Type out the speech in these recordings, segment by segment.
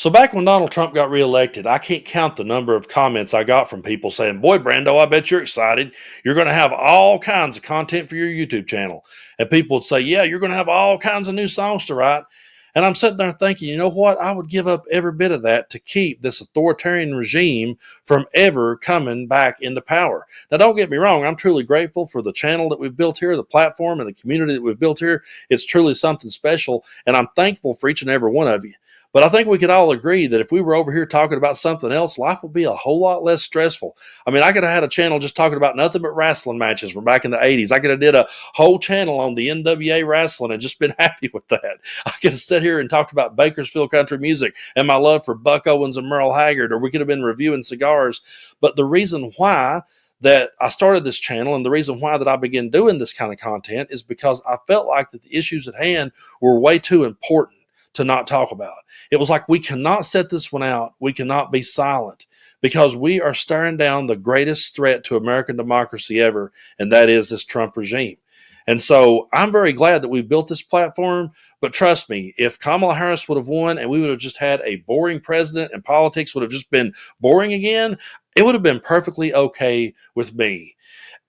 So back when Donald Trump got reelected, I can't count the number of comments I got from people saying, "Boy, Brando, I bet you're excited. You're going to have all kinds of content for your YouTube channel." And people would say, "Yeah, you're going to have all kinds of new songs to write." And I'm sitting there thinking, you know what? I would give up every bit of that to keep this authoritarian regime from ever coming back into power. Now, don't get me wrong. I'm truly grateful for the channel that we've built here, the platform and the community that we've built here. It's truly something special. And I'm thankful for each and every one of you. But I think we could all agree that if we were over here talking about something else, life would be a whole lot less stressful. I mean, I could have had a channel just talking about nothing but wrestling matches from back in the 80s. I could have did a whole channel on the NWA wrestling and just been happy with that. I could have sat here and talked about Bakersfield country music and my love for Buck Owens and Merle Haggard, or we could have been reviewing cigars. But the reason why that I started this channel and the reason why that I began doing this kind of content is because I felt like that the issues at hand were way too important to not talk about. It was like, we cannot set this one out. We cannot be silent because we are staring down the greatest threat to American democracy ever, and that is this Trump regime. And so I'm very glad that we built this platform. But trust me, if Kamala Harris would have won and we would have just had a boring president and politics would have just been boring again, it would have been perfectly okay with me.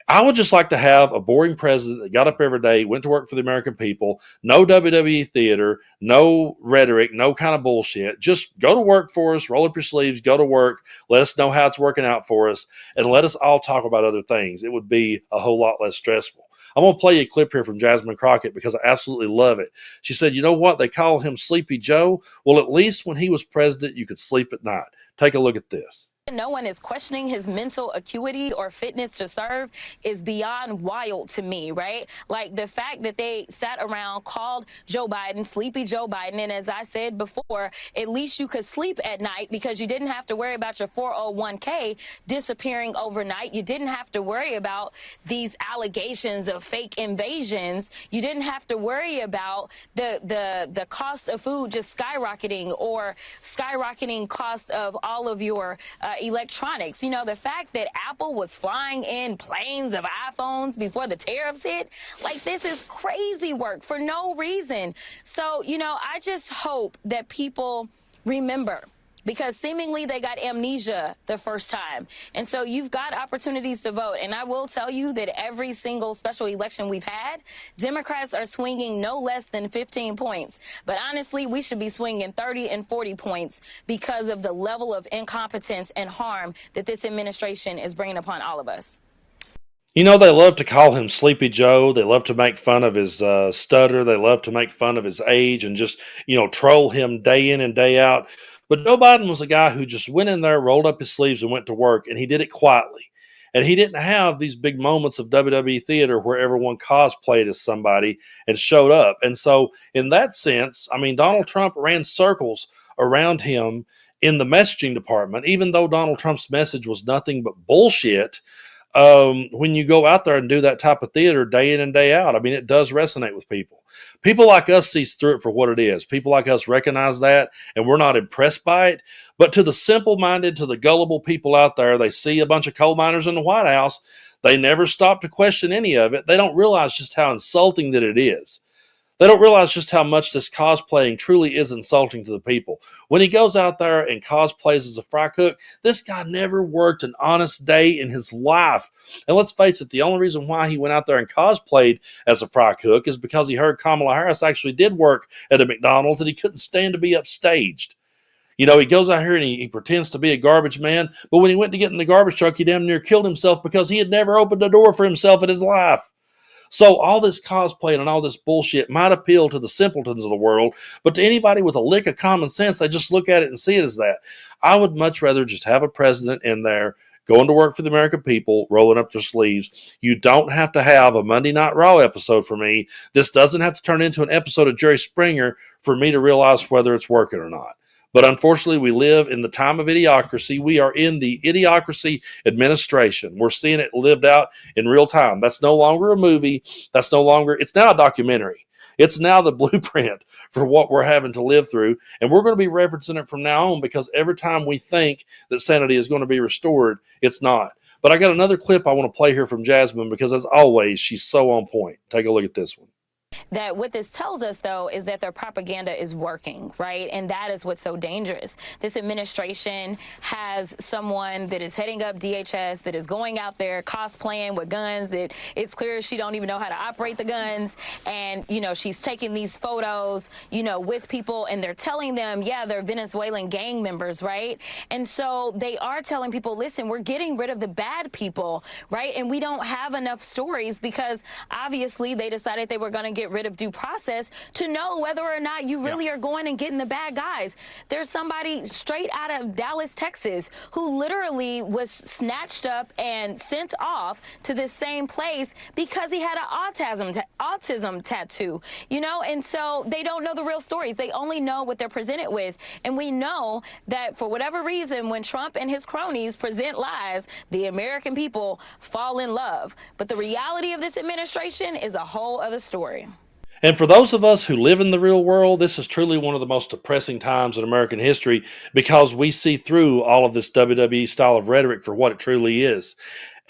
I would just like to have a boring president that got up every day, went to work for the American people, no WWE theater, no rhetoric, no kind of bullshit. Just go to work for us, roll up your sleeves, go to work, let us know how it's working out for us, and let us all talk about other things. It would be a whole lot less stressful. I'm going to play you a clip here from Jasmine Crockett because I absolutely love it. She said, "You know what? They call him Sleepy Joe. Well, at least when he was president, you could sleep at night." Take a look at this. No one is questioning his mental acuity or fitness to serve is beyond wild to me, right? Like the fact that they sat around, called Joe Biden Sleepy Joe Biden, and as I said before, at least you could sleep at night because you didn't have to worry about your 401k disappearing overnight. You didn't have to worry about these allegations of fake invasions. You didn't have to worry about the cost of food just skyrocketing or skyrocketing cost of all of your electronics. You know, the fact that Apple was flying in planes of iPhones before the tariffs hit, like, this is crazy work for no reason. So, you know, I just hope that people remember, because seemingly they got amnesia the first time. And so you've got opportunities to vote. And I will tell you that every single special election we've had, Democrats are swinging no less than 15 points. But honestly, we should be swinging 30 and 40 points because of the level of incompetence and harm that this administration is bringing upon all of us. You know, they love to call him Sleepy Joe. They love to make fun of his stutter. They love to make fun of his age and just, troll him day in and day out. But Joe Biden was a guy who just went in there, rolled up his sleeves, and went to work, and he did it quietly. And he didn't have these big moments of WWE theater where everyone cosplayed as somebody and showed up. And so, in that sense, I mean, Donald Trump ran circles around him in the messaging department, even though Donald Trump's message was nothing but bullshit. When you go out there and do that type of theater day in and day out, I mean, it does resonate with people. People like us sees through it for what it is. People like us recognize that, and we're not impressed by it. But to the simple-minded, to the gullible people out there, they see a bunch of coal miners in the White House. They never stop to question any of it. They don't realize just how insulting that it is. They don't realize just how much this cosplaying truly is insulting to the people. When he goes out there and cosplays as a fry cook, this guy never worked an honest day in his life. And let's face it, the only reason why he went out there and cosplayed as a fry cook is because he heard Kamala Harris actually did work at a McDonald's and he couldn't stand to be upstaged. You know, he goes out here and he pretends to be a garbage man, but when he went to get in the garbage truck, he damn near killed himself because he had never opened a door for himself in his life. So all this cosplaying and all this bullshit might appeal to the simpletons of the world, but to anybody with a lick of common sense, they just look at it and see it as that. I would much rather just have a president in there going to work for the American people, rolling up their sleeves. You don't have to have a Monday Night Raw episode for me. This doesn't have to turn into an episode of Jerry Springer for me to realize whether it's working or not. But unfortunately, we live in the time of idiocracy. We are in the idiocracy administration. We're seeing it lived out in real time. That's no longer a movie. It's now a documentary. It's now the blueprint for what we're having to live through. And we're going to be referencing it from now on because every time we think that sanity is going to be restored, it's not. But I got another clip I want to play here from Jasmine because, as always, she's so on point. Take a look at this one. that what this tells us, though, is that their propaganda is working, right? And that is what's so dangerous. This administration has someone that is heading up DHS that is going out there cosplaying with guns, that it's clear she don't even know how to operate the guns. And, you know, she's taking these photos, you know, with people, and they're telling them, yeah, they're Venezuelan gang members, right? And so they are telling people, listen, we're getting rid of the bad people, right? And we don't have enough stories because obviously they decided they were going to get rid of due process to know whether or not you really are going and getting the bad guys. There's somebody straight out of Dallas, Texas, who literally was snatched up and sent off to this same place because he had an autism tattoo, you know? And so they don't know the real stories. They only know what they're presented with. And we know that for whatever reason, when Trump and his cronies present lies, the American people fall in love. But the reality of this administration is a whole other story. And for those of us who live in the real world, this is truly one of the most depressing times in American history because we see through all of this WWE style of rhetoric for what it truly is.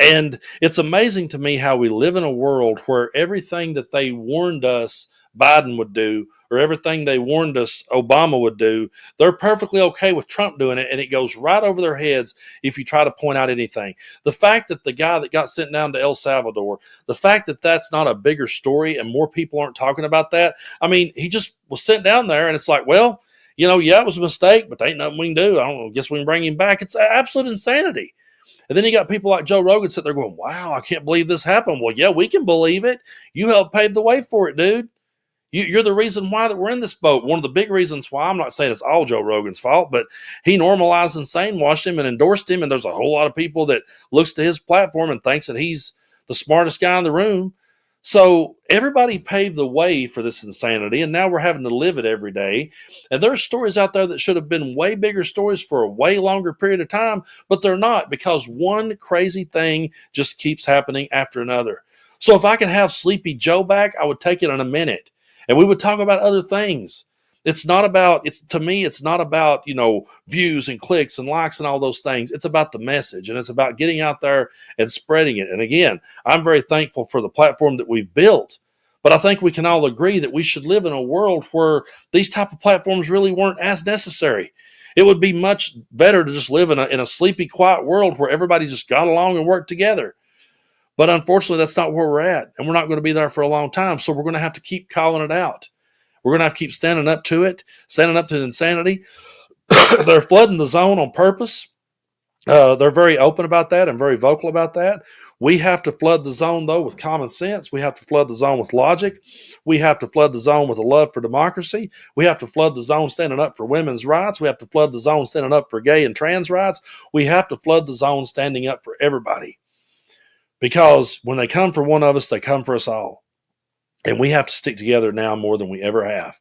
And it's amazing to me how we live in a world where everything that they warned us Biden would do, or everything they warned us Obama would do, they're perfectly okay with Trump doing it, and it goes right over their heads if you try to point out anything. The fact that the guy that got sent down to El Salvador, the fact that that's not a bigger story and more people aren't talking about that. I mean, he just was sent down there, and it's like, well, you know, yeah, it was a mistake, but there ain't nothing we can do. I don't know, guess we can bring him back. It's absolute insanity. And then you got people like Joe Rogan sitting there going, wow, I can't believe this happened. Well, yeah, we can believe it. You helped pave the way for it, dude. You're the reason why that we're in this boat. One of the big reasons why, I'm not saying it's all Joe Rogan's fault, but he normalized and sane-washed him and endorsed him, and there's a whole lot of people that looks to his platform and thinks that he's the smartest guy in the room. So everybody paved the way for this insanity, and now we're having to live it every day. And there's stories out there that should have been way bigger stories for a way longer period of time, but they're not because one crazy thing just keeps happening after another. So if I could have Sleepy Joe back, I would take it in a minute. And we would talk about other things. To me, it's not about, you know, views and clicks and likes and all those things. It's about the message, and it's about getting out there and spreading it. And again, I'm very thankful for the platform that we've built, but I think we can all agree that we should live in a world where these type of platforms really weren't as necessary. It would be much better to just live in a sleepy, quiet world where everybody just got along and worked together. But unfortunately, that's not where we're at, and we're not going to be there for a long time. So we're going to have to keep calling it out. We're going to have to keep standing up to it, standing up to the insanity. They're flooding the zone on purpose. They're very open about that and very vocal about that. We have to flood the zone, though, with common sense. We have to flood the zone with logic. We have to flood the zone with a love for democracy. We have to flood the zone standing up for women's rights. We have to flood the zone standing up for gay and trans rights. We have to flood the zone standing up for everybody. Because when they come for one of us, they come for us all. And we have to stick together now more than we ever have.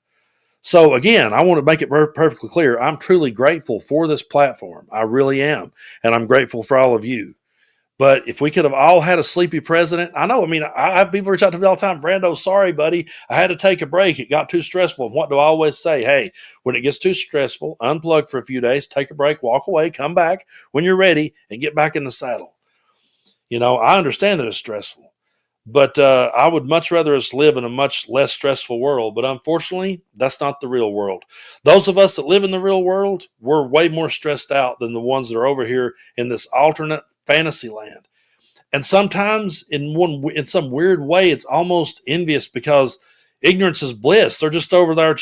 So again, I want to make it perfectly clear. I'm truly grateful for this platform. I really am. And I'm grateful for all of you. But if we could have all had a sleepy president, I know, I have people reach out to me all the time, Brando, sorry, buddy, I had to take a break. It got too stressful. And what do I always say? Hey, when it gets too stressful, unplug for a few days, take a break, walk away, come back when you're ready, and get back in the saddle. You know, I understand that it's stressful, but I would much rather us live in a much less stressful world. But unfortunately, that's not the real world. Those of us that live in the real world, we're way more stressed out than the ones that are over here in this alternate fantasy land. And sometimes in some weird way, it's almost envious because ignorance is bliss. They're just over there,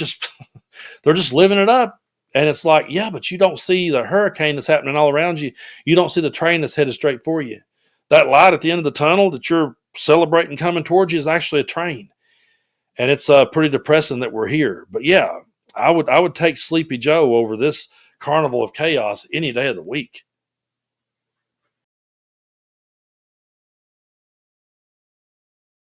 they're just living it up. And it's like, yeah, but you don't see the hurricane that's happening all around you. You don't see the train that's headed straight for you. That light at the end of the tunnel that you're celebrating coming towards you is actually a train. And it's pretty depressing that we're here. But yeah, I would take Sleepy Joe over this carnival of chaos any day of the week.